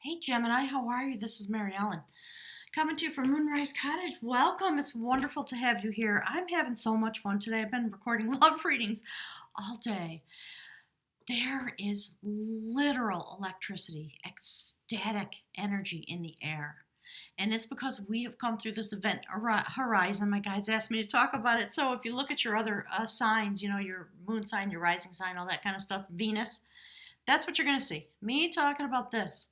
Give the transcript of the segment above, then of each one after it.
Hey Gemini, how are you? This is Mary Ellen coming to you from Moonrise Cottage. Welcome. It's wonderful to have you here. I'm having so much fun today. I've been recording love readings all day. There is literal electricity, ecstatic energy in the air. And it's because we have come through this event horizon. My guides asked me to talk about it. So if you look at your other signs, your moon sign, your rising sign, all that kind of stuff, Venus, that's what you're going to see. Me talking about this.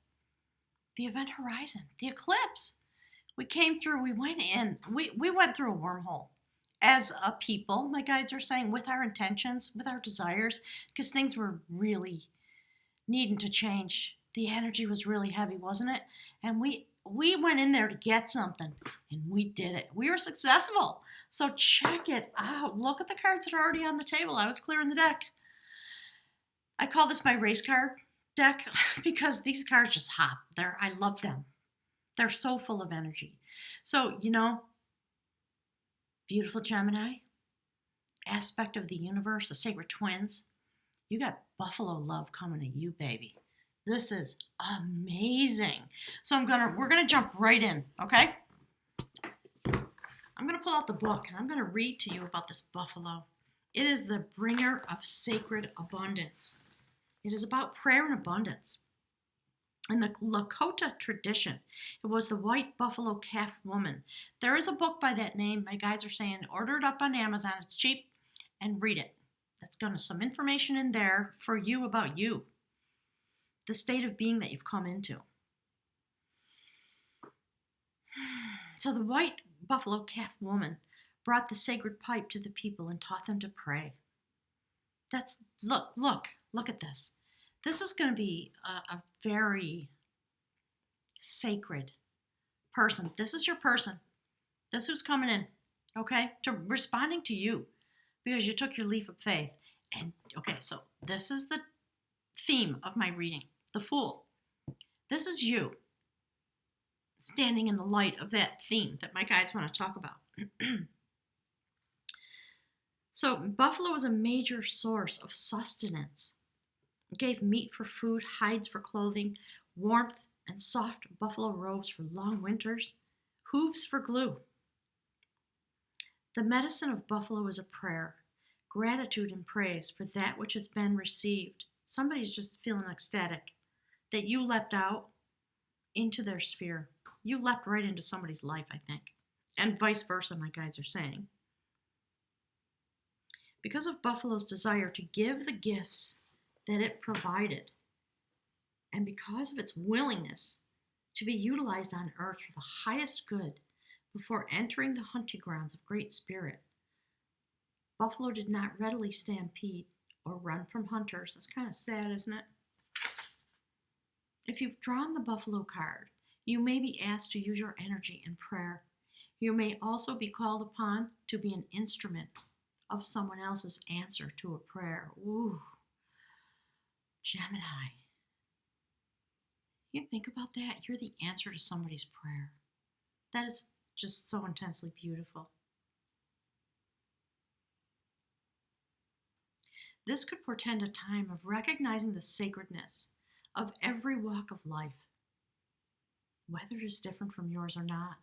The event horizon, the eclipse. We came through, we went in, we went through a wormhole as a people, my guides are saying, with our intentions, with our desires, because things were really needing to change. The energy was really heavy, wasn't it? And we went in there to get something, and we did it. We were successful. So check it out. Look at the cards that are already on the table. I was clearing the deck. I call this my race card deck because these cards just hop. I love them. They're so full of energy. So, beautiful Gemini, aspect of the universe, the sacred twins. You got buffalo love coming to you, baby. This is amazing. So we're gonna jump right in, okay? I'm gonna pull out the book and I'm gonna read to you about this buffalo. It is the bringer of sacred abundance. It is about prayer and abundance. In the Lakota tradition, it was the white buffalo calf woman. There is a book by that name. My guides are saying order it up on Amazon. It's cheap, and read it. That's got some information in there for you about you, the state of being that you've come into. So the white buffalo calf woman brought the sacred pipe to the people and taught them to pray. Look at this. This is going to be a very sacred person. This is your person. This who's coming in, okay? To responding to you because you took your leap of faith. And okay, so this is the theme of my reading, the Fool. This is you standing in the light of that theme that my guides want to talk about. So buffalo is a major source of sustenance. It gave meat for food, hides for clothing, warmth and soft buffalo robes for long winters, hooves for glue. The medicine of buffalo is a prayer, gratitude and praise for that which has been received. Somebody's just feeling ecstatic that you leapt out into their sphere. You leapt right into somebody's life, I think, and vice versa, my guides are saying. Because of buffalo's desire to give the gifts that it provided, and because of its willingness to be utilized on earth for the highest good before entering the hunting grounds of Great Spirit, buffalo did not readily stampede or run from hunters. That's kind of sad, isn't it? If you've drawn the buffalo card, you may be asked to use your energy in prayer. You may also be called upon to be an instrument of someone else's answer to a prayer. Ooh, Gemini. You think about that? You're the answer to somebody's prayer. That is just so intensely beautiful. This could portend a time of recognizing the sacredness of every walk of life, whether it is different from yours or not.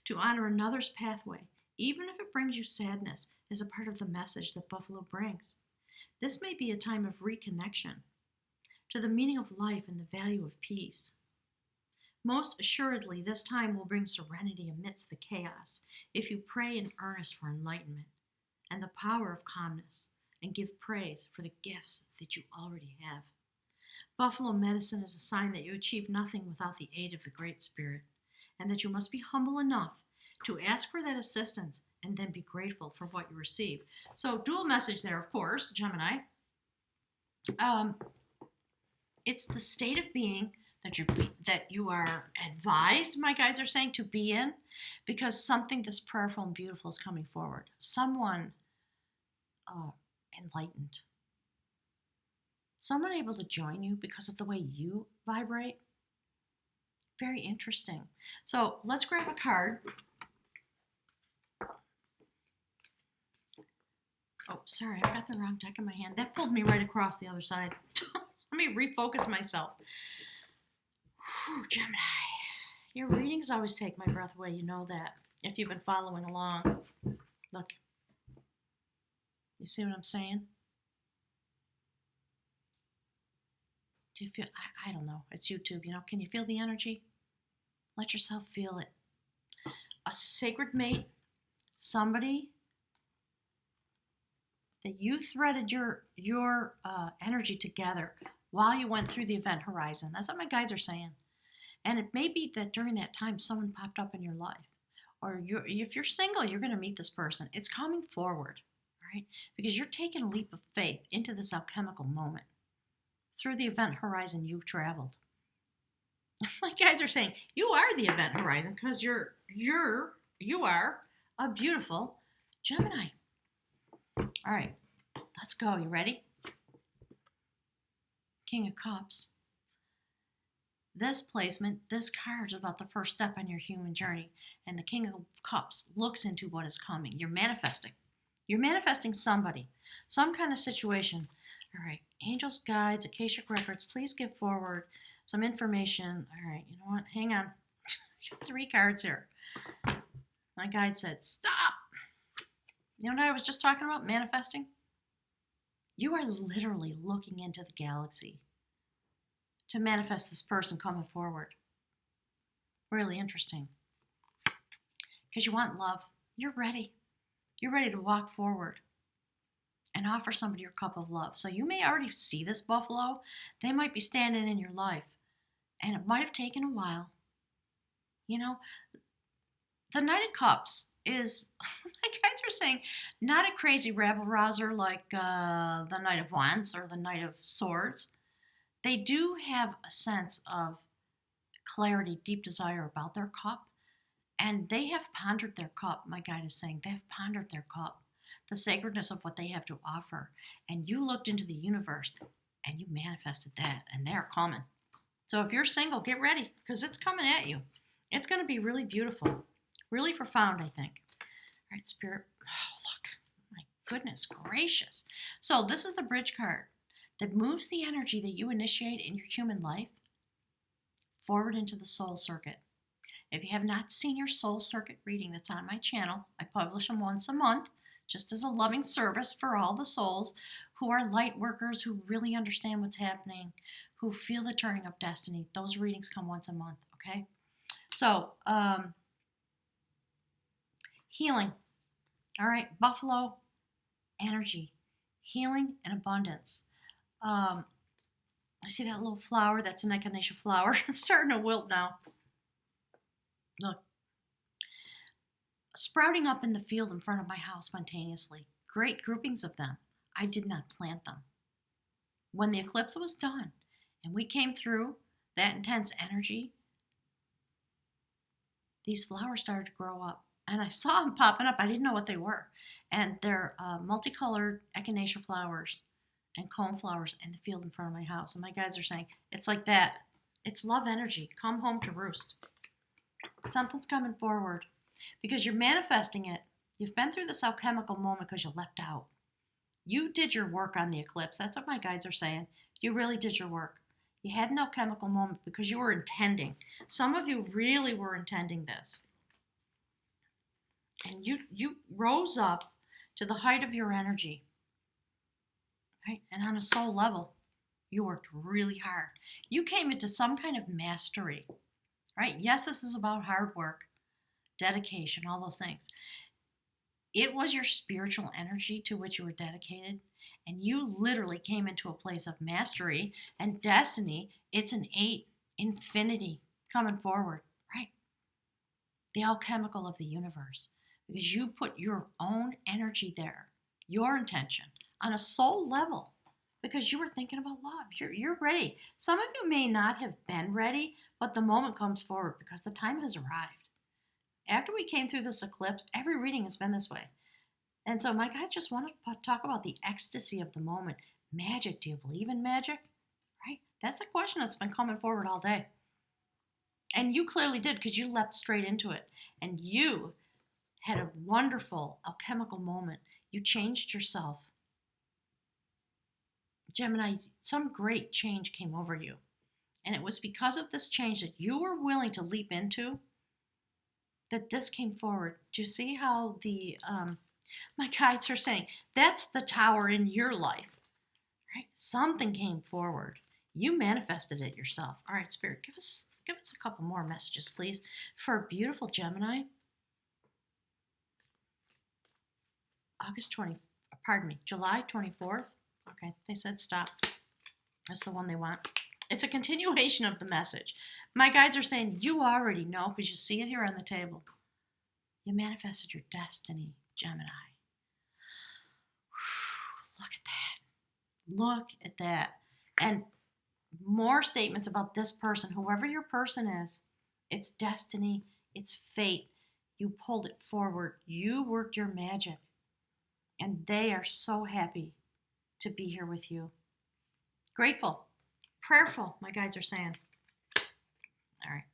To honor another's pathway, even if it brings you sadness, is a part of the message that buffalo brings. This may be a time of reconnection to the meaning of life and the value of peace. Most assuredly, this time will bring serenity amidst the chaos if you pray in earnest for enlightenment and the power of calmness and give praise for the gifts that you already have. Buffalo medicine is a sign that you achieve nothing without the aid of the Great Spirit, and that you must be humble enough to ask for that assistance and then be grateful for what you receive. So dual message there, of course, Gemini. It's the state of being that you are advised, my guides are saying, to be in, because something this prayerful and beautiful is coming forward. Someone enlightened. Someone able to join you because of the way you vibrate. Very interesting. So let's grab a card. Oh, sorry, I've got the wrong deck in my hand. That pulled me right across the other side. Let me refocus myself. Whew, Gemini. Your readings always take my breath away. You know that. If you've been following along. Look. You see what I'm saying? Do you feel, I don't know. It's YouTube, Can you feel the energy? Let yourself feel it. A sacred mate, somebody that you threaded your energy together while you went through the event horizon. That's what my guides are saying. And it may be that during that time someone popped up in your life. Or if you're single, you're going to meet this person. It's coming forward, right? Because you're taking a leap of faith into this alchemical moment. Through the event horizon you've traveled. My guides are saying you are the event horizon because you are a beautiful Gemini. All right, let's go. You ready? King of Cups. This placement, this card is about the first step on your human journey. And the King of Cups looks into what is coming. You're manifesting. You're manifesting somebody, some kind of situation. All right, angels, guides, Akashic records, please give forward some information. All right, you know what? Hang on. Got 3 cards here. My guide said, stop. You know what I was just talking about? Manifesting? You are literally looking into the galaxy to manifest this person coming forward. Really interesting. Because you want love. You're ready. You're ready to walk forward and offer somebody your cup of love. So you may already see this buffalo. They might be standing in your life. And it might have taken a while. The Knight of Cups is, my guides are saying, not a crazy rabble-rouser like the Knight of Wands or the Knight of Swords. They do have a sense of clarity, deep desire about their cup. And they have pondered their cup, my guide is saying. They have pondered their cup, the sacredness of what they have to offer. And you looked into the universe and you manifested that, and they're coming. So if you're single, get ready because it's coming at you. It's going to be really beautiful, really profound, I think. All right, Spirit. Oh, look. My goodness gracious. So this is the bridge card that moves the energy that you initiate in your human life forward into the soul circuit. If you have not seen your soul circuit reading that's on my channel, I publish them once a month, just as a loving service for all the souls who are light workers, who really understand what's happening, who feel the turning of destiny. Those readings come once a month, okay? So, healing. All right, buffalo energy, healing and abundance. I see that little flower. That's an echinacea flower. It's starting to wilt now. Look. Sprouting up in the field in front of my house spontaneously. Great groupings of them. I did not plant them. When the eclipse was done and we came through that intense energy, these flowers started to grow up. And I saw them popping up. I didn't know what they were. And they're multicolored echinacea flowers and cone flowers in the field in front of my house. And my guides are saying, it's like that. It's love energy. Come home to roost. Something's coming forward because you're manifesting it. You've been through this alchemical moment because you leapt out. You did your work on the eclipse. That's what my guides are saying. You really did your work. You had an alchemical moment because you were intending. Some of you really were intending this. And you rose up to the height of your energy. Right? And on a soul level, you worked really hard. You came into some kind of mastery. Right? Yes, this is about hard work, dedication, all those things. It was your spiritual energy to which you were dedicated, and you literally came into a place of mastery and destiny. It's an 8, infinity coming forward, right? The alchemical of the universe, because you put your own energy there, your intention, on a soul level, because you were thinking about love. You're ready. Some of you may not have been ready, but the moment comes forward because the time has arrived. After we came through this eclipse, every reading has been this way. And so my guys just want to talk about the ecstasy of the moment. Magic. Do you believe in magic? Right? That's a question that's been coming forward all day. And you clearly did because you leapt straight into it. And you had a wonderful alchemical moment. You changed yourself. Gemini, some great change came over you. And it was because of this change that you were willing to leap into that this came forward. Do you see how my guides are saying that's the tower in your life, right? Something came forward. You manifested it yourself. All right, Spirit, give us a couple more messages, please, for a beautiful Gemini. July 24th. Okay, they said stop. That's the one they want. It's a continuation of the message. My guides are saying you already know because you see it here on the table. You manifested your destiny, Gemini. Look at that. Look at that. And more statements about this person, whoever your person is. It's destiny. It's fate. You pulled it forward. You worked your magic. And they are so happy to be here with you. Grateful. Prayerful, my guides are saying. All right.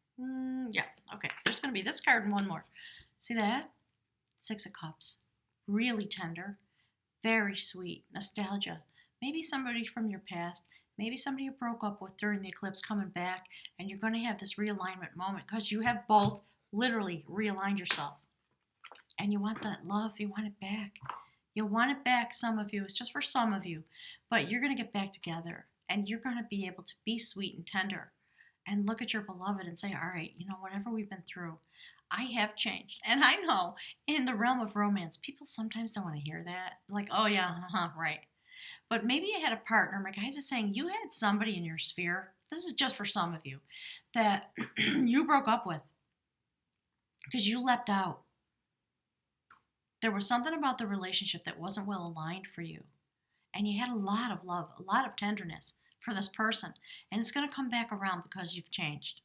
Yeah. Okay. There's going to be this card and one more. See that? Six of Cups. Really tender. Very sweet. Nostalgia. Maybe somebody from your past. Maybe somebody you broke up with during the eclipse coming back. And you're going to have this realignment moment because you have both literally realigned yourself. And you want that love. You want it back. You want it back, some of you. It's just for some of you. But you're going to get back together. And you're going to be able to be sweet and tender and look at your beloved and say, all right, whatever we've been through, I have changed. And I know in the realm of romance, people sometimes don't want to hear that. Like, oh yeah, right. But maybe you had a partner. My guys are saying you had somebody in your sphere. This is just for some of you that you broke up with because you leapt out. There was something about the relationship that wasn't well aligned for you. And you had a lot of love, a lot of tenderness for this person. And it's going to come back around because you've changed.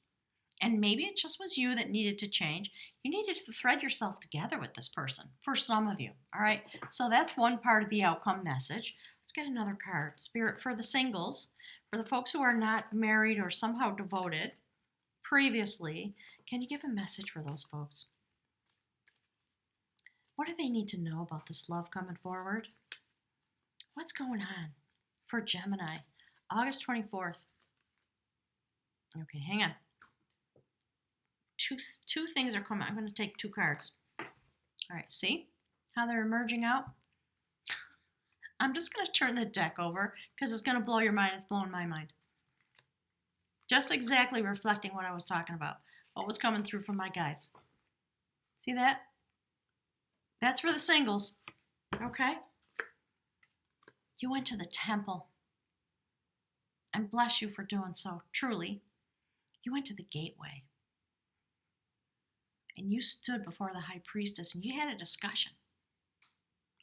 And maybe it just was you that needed to change. You needed to thread yourself together with this person, for some of you. All right. So that's one part of the outcome message. Let's get another card. Spirit, for the singles, for the folks who are not married or somehow devoted previously, can you give a message for those folks? What do they need to know about this love coming forward? What's going on for Gemini? August 24th. Okay, hang on. Two things are coming. I'm going to take two cards. All right, see how they're emerging out? I'm just going to turn the deck over because it's going to blow your mind. It's blowing my mind. Just exactly reflecting what I was talking about. What was coming through from my guides. See that? That's for the singles. Okay? You went to the temple. And bless you for doing so, truly. You went to the gateway. And you stood before the high priestess and you had a discussion.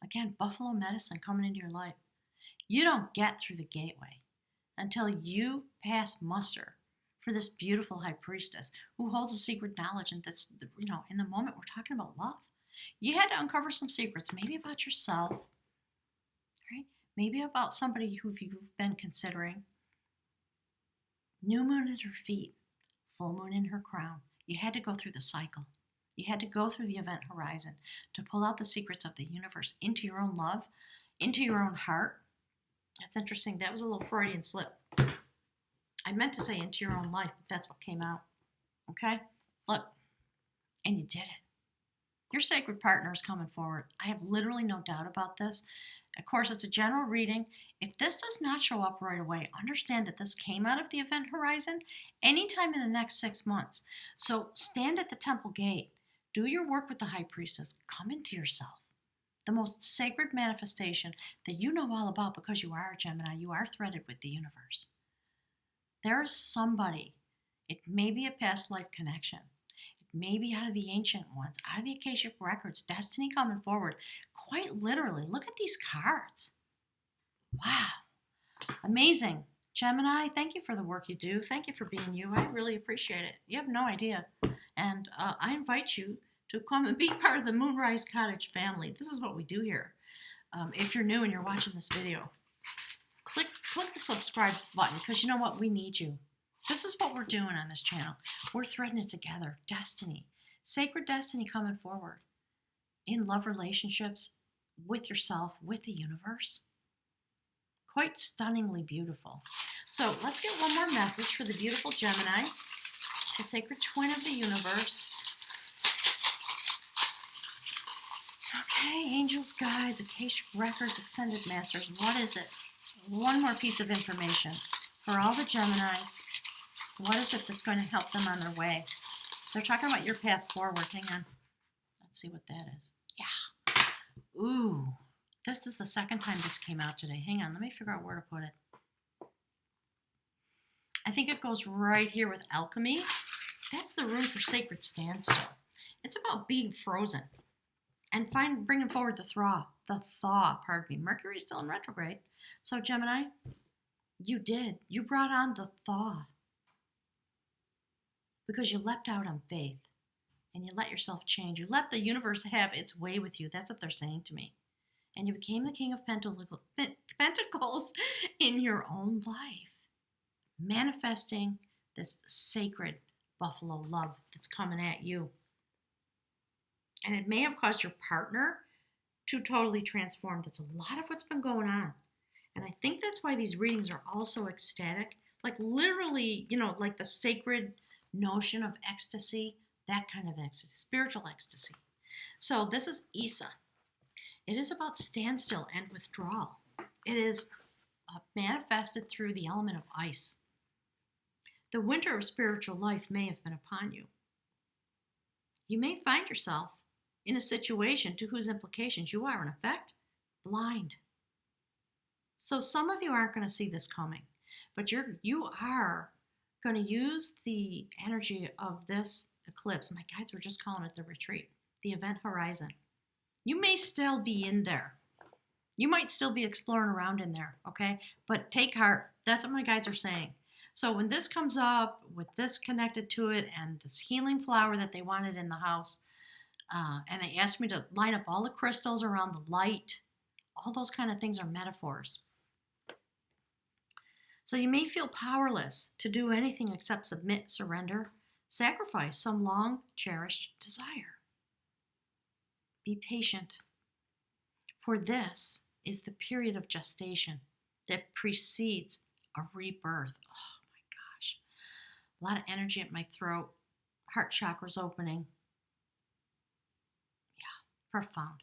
Again, buffalo medicine coming into your life. You don't get through the gateway until you pass muster for this beautiful high priestess who holds a secret knowledge. And that's, in the moment we're talking about love. You had to uncover some secrets, maybe about yourself, right? Maybe about somebody who you've been considering. New moon at her feet, full moon in her crown. You had to go through the cycle. You had to go through the event horizon to pull out the secrets of the universe into your own love, into your own heart. That's interesting. That was a little Freudian slip. I meant to say into your own life, but that's what came out. Okay? Look. And you did it. Your sacred partner is coming forward. I have literally no doubt about this. Of course, it's a general reading. If this does not show up right away, understand that this came out of the event horizon anytime in the next 6 months. So stand at the temple gate. Do your work with the high priestess. Come into yourself. The most sacred manifestation that you know all about because you are a Gemini. You are threaded with the universe. There is somebody. It may be a past life connection. Maybe out of the ancient ones, out of the Akashic records, destiny coming forward. Quite literally, look at these cards. Wow. Amazing. Gemini, thank you for the work you do. Thank you for being you. I really appreciate it. You have no idea. And I invite you to come and be part of the Moonrise Cottage family. This is what we do here. If you're new and you're watching this video, click the subscribe button because you know what? We need you. This is what we're doing on this channel. We're threading it together. Destiny. Sacred destiny coming forward. In love relationships, with yourself, with the universe. Quite stunningly beautiful. So let's get one more message for the beautiful Gemini, the sacred twin of the universe. Okay, angels, guides, Akashic records, ascended masters. What is it? One more piece of information for all the Geminis. What is it that's going to help them on their way? They're talking about your path forward. Hang on. Let's see what that is. Yeah. Ooh. This is the second time this came out today. Hang on. Let me figure out where to put it. I think it goes right here with alchemy. That's the room for sacred standstill. It's about being frozen and bringing forward the thaw. Mercury's still in retrograde. So Gemini, you brought on the thaw because you leapt out on faith and you let yourself change. You let the universe have its way with you. That's what they're saying to me. And you became the King of Pentacles in your own life, manifesting this sacred buffalo love that's coming at you. And it may have caused your partner to totally transform. That's a lot of what's been going on. And I think that's why these readings are all so ecstatic. Like literally, like the sacred notion of ecstasy, that kind of ecstasy, spiritual ecstasy. So this is Isa. It is about standstill and withdrawal. It is manifested through the element of ice. The winter of spiritual life may have been upon you. You may find yourself in a situation to whose implications you are, in effect, blind. So some of you aren't going to see this coming, but you are going to use the energy of this eclipse. My guides were just calling it the retreat, the event horizon. You may still be in there. You might still be exploring around in there, okay? But take heart. That's what my guides are saying. So when this comes up, with this connected to it, and this healing flower that they wanted in the house, and they asked me to line up all the crystals around the light, all those kind of things are metaphors. So you may feel powerless to do anything except submit, surrender, sacrifice some long-cherished desire. Be patient, for this is the period of gestation that precedes a rebirth. Oh my gosh. A lot of energy at my throat, heart chakra's opening. Yeah, profound.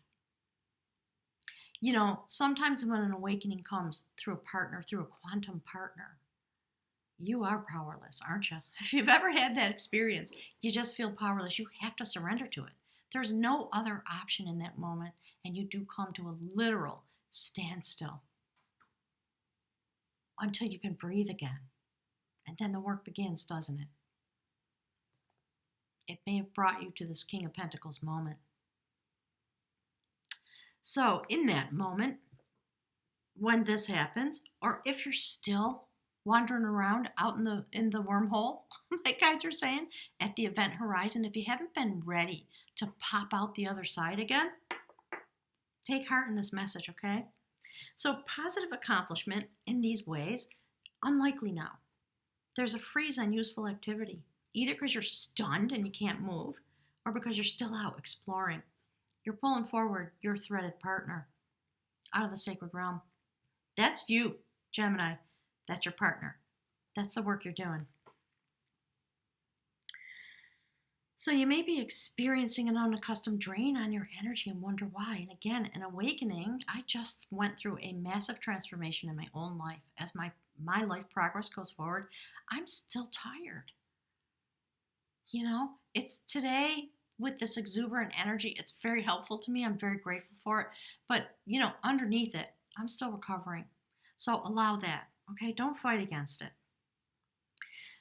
Sometimes when an awakening comes through a partner, through a quantum partner, you are powerless, aren't you? If you've ever had that experience, you just feel powerless. You have to surrender to it. There's no other option in that moment, and you do come to a literal standstill until you can breathe again. And then the work begins, doesn't it? It may have brought you to this King of Pentacles moment. So in that moment, when this happens, or if you're still wandering around out in the wormhole, my guides are saying, at the event horizon, if you haven't been ready to pop out the other side again, take heart in this message, okay? So positive accomplishment in these ways, unlikely now. There's a freeze on useful activity, either because you're stunned and you can't move, or because you're still out exploring. You're pulling forward your threaded partner out of the sacred realm. That's you, Gemini. That's your partner. That's the work you're doing. So you may be experiencing an unaccustomed drain on your energy and wonder why. And again, an awakening, I just went through a massive transformation in my own life. As my life progress goes forward, I'm still tired. It's today with this exuberant energy, it's very helpful to me. I'm very grateful for it. But, underneath it, I'm still recovering. So allow that, okay? Don't fight against it.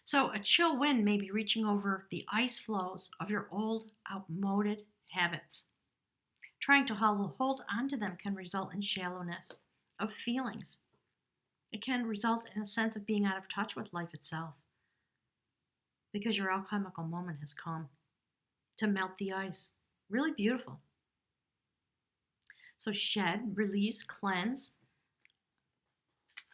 So a chill wind may be reaching over the ice floes of your old, outmoded habits. Trying to hold on to them can result in shallowness of feelings. It can result in a sense of being out of touch with life itself, because your alchemical moment has come to melt the ice. Really beautiful. So shed, release, cleanse,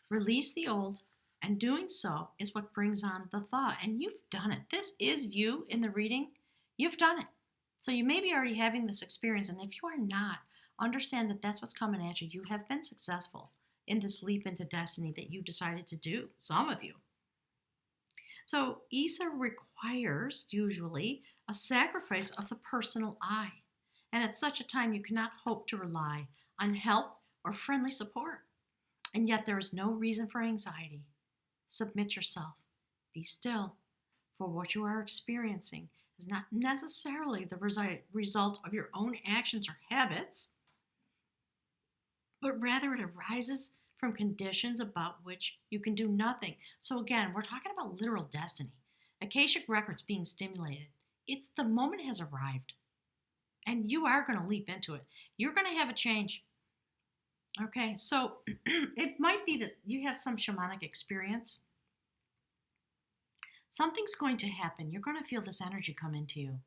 release the old, and doing so is what brings on the thaw. And you've done it. This is you in the reading. You've done it. So you may be already having this experience, and if you are not, understand that that's what's coming at you. You have been successful in this leap into destiny that you decided to do, some of you. So, Isa requires usually a sacrifice of the personal I. And at such a time, you cannot hope to rely on help or friendly support. And yet, there is no reason for anxiety. Submit yourself. Be still. For what you are experiencing is not necessarily the result of your own actions or habits, but rather it arises from conditions about which you can do nothing. So, again, we're talking about literal destiny. Akashic records being stimulated. It's the moment has arrived, and you are going to leap into it. You're going to have a change. Okay, so it might be that you have some shamanic experience. Something's going to happen. You're going to feel this energy come into you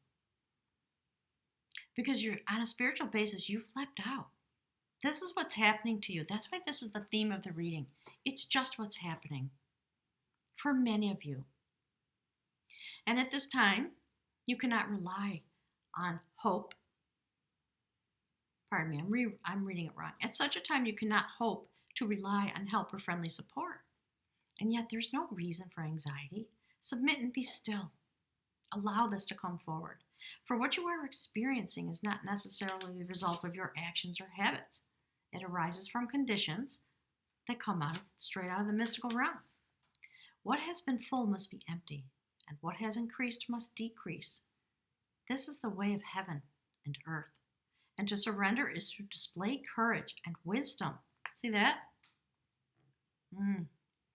because you're on a spiritual basis, you've leapt out. This is what's happening to you. That's why this is the theme of the reading. It's just what's happening for many of you. And at this time, you cannot rely on hope. Pardon me, I'm reading it wrong. At such a time, you cannot hope to rely on help or friendly support. And yet, there's no reason for anxiety. Submit and be still. Allow this to come forward. For what you are experiencing is not necessarily the result of your actions or habits. It arises from conditions that come straight out of the mystical realm. What has been full must be empty, and what has increased must decrease. This is the way of heaven and earth. And to surrender is to display courage and wisdom. See that?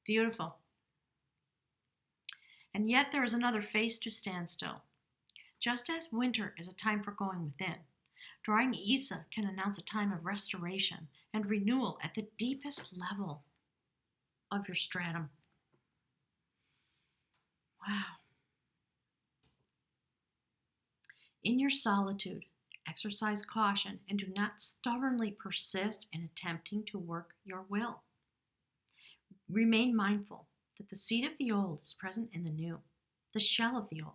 Beautiful. And yet there is another face to stand still. Just as winter is a time for going within, drawing Isa can announce a time of restoration and renewal at the deepest level of your stratum. Wow. In your solitude, exercise caution and do not stubbornly persist in attempting to work your will. Remain mindful that the seed of the old is present in the new, the shell of the old,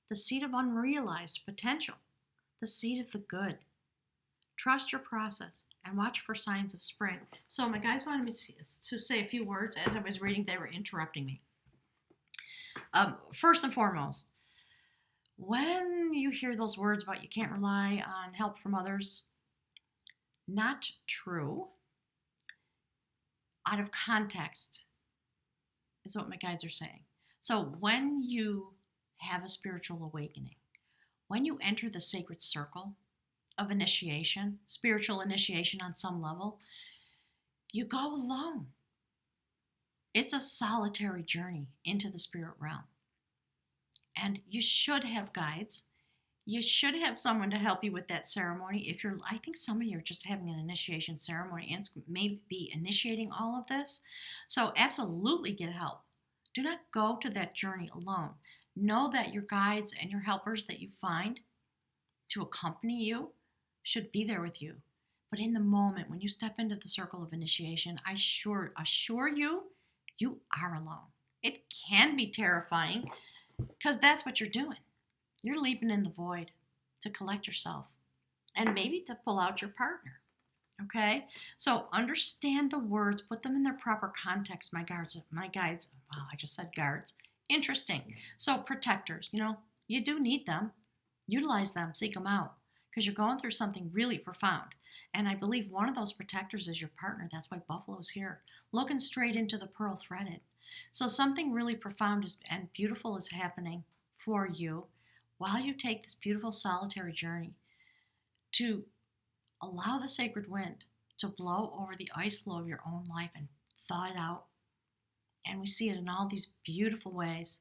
the seed of unrealized potential, the seed of the good. Trust your process and watch for signs of spring. So my guys wanted me to say a few words. As I was reading, they were interrupting me. First and foremost, when you hear those words about you can't rely on help from others, not true. Out of context is what my guides are saying. So when you have a spiritual awakening, when you enter the sacred circle of initiation, spiritual initiation on some level, you go alone. It's a solitary journey into the spirit realm. And you should have guides. You should have someone to help you with that ceremony. I think some of you are just having an initiation ceremony and maybe initiating all of this. So absolutely get help. Do not go to that journey alone. Know that your guides and your helpers that you find to accompany you should be there with you. But in the moment when you step into the circle of initiation, I assure you, you are alone. It can be terrifying because that's what you're doing. You're leaping in the void to collect yourself and maybe to pull out your partner. Okay? So understand the words, put them in their proper context, my guides. Wow, I just said guards. Interesting. So protectors, you do need them. Utilize them, seek them out because you're going through something really profound. And I believe one of those protectors is your partner. That's why Buffalo's here, looking straight into the pearl threaded. So something really profound and beautiful is happening for you while you take this beautiful solitary journey to allow the sacred wind to blow over the ice flow of your own life and thaw it out. And we see it in all these beautiful ways.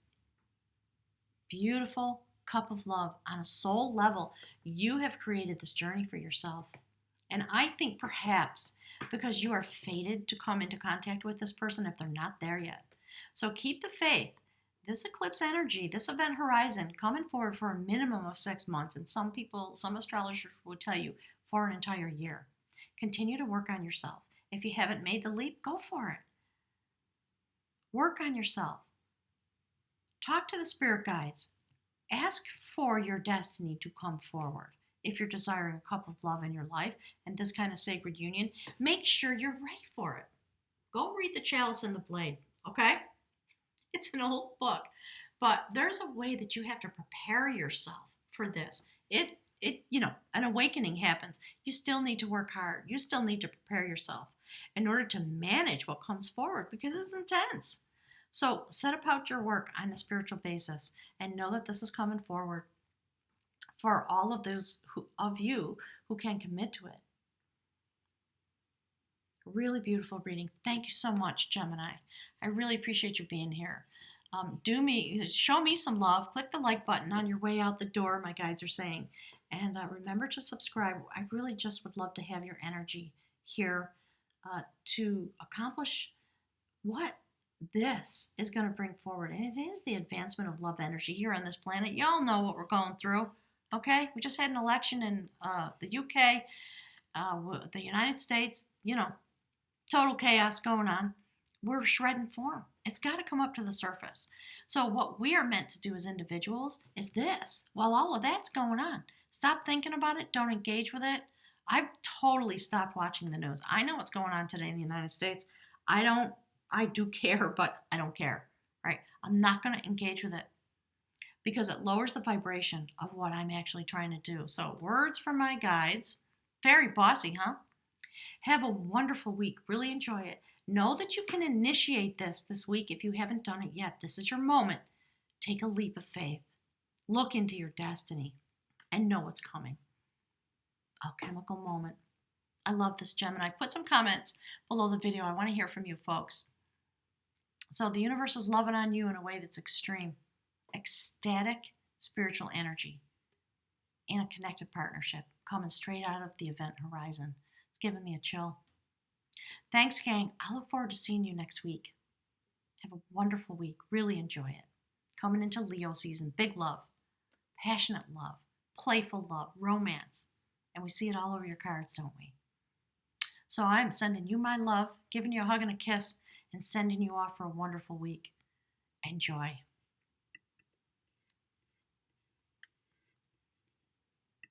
Beautiful cup of love on a soul level. You have created this journey for yourself. And I think perhaps because you are fated to come into contact with this person if they're not there yet. So keep the faith. This eclipse energy, this event horizon, coming forward for a minimum of 6 months. And some astrologers would tell you for an entire year. Continue to work on yourself. If you haven't made the leap, go for it. Work on yourself. Talk to the spirit guides. Ask for your destiny to come forward. If you're desiring a cup of love in your life and this kind of sacred union, make sure you're ready for it. Go read The Chalice and the Blade, okay? It's an old book, but there's a way that you have to prepare yourself for this. An awakening happens. You still need to work hard. You still need to prepare yourself in order to manage what comes forward because it's intense. So set about your work on a spiritual basis and know that this is coming forward for all of those of you who can commit to it. Really beautiful reading. Thank you so much, Gemini. I really appreciate you being here. Show me some love. Click the like button on your way out the door, my guides are saying. And remember to subscribe. I really just would love to have your energy here to accomplish what this is going to bring forward. And it is the advancement of love energy here on this planet. Y'all know what we're going through. Okay? We just had an election in the UK, the United States, total chaos going on. We're shredding form. It's got to come up to the surface. So what we are meant to do as individuals is this. While all of that's going on, stop thinking about it. Don't engage with it. I've totally stopped watching the news. I know what's going on today in the United States. I do care, but I don't care. Right? I'm not going to engage with it because it lowers the vibration of what I'm actually trying to do. So words from my guides. Very bossy, huh? Have a wonderful week. Really enjoy it. Know that you can initiate this week if you haven't done it yet. This is your moment. Take a leap of faith. Look into your destiny and know what's coming. Alchemical moment. I love this, Gemini. Put some comments below the video. I want to hear from you folks. So the universe is loving on you in a way that's extreme. Ecstatic spiritual energy and a connected partnership coming straight out of the event horizon. It's giving me a chill. Thanks, gang. I look forward to seeing you next week. Have a wonderful week. Really enjoy it. Coming into Leo season, big love, passionate love, playful love, romance. And we see it all over your cards, don't we? So I'm sending you my love, giving you a hug and a kiss, and sending you off for a wonderful week. Enjoy.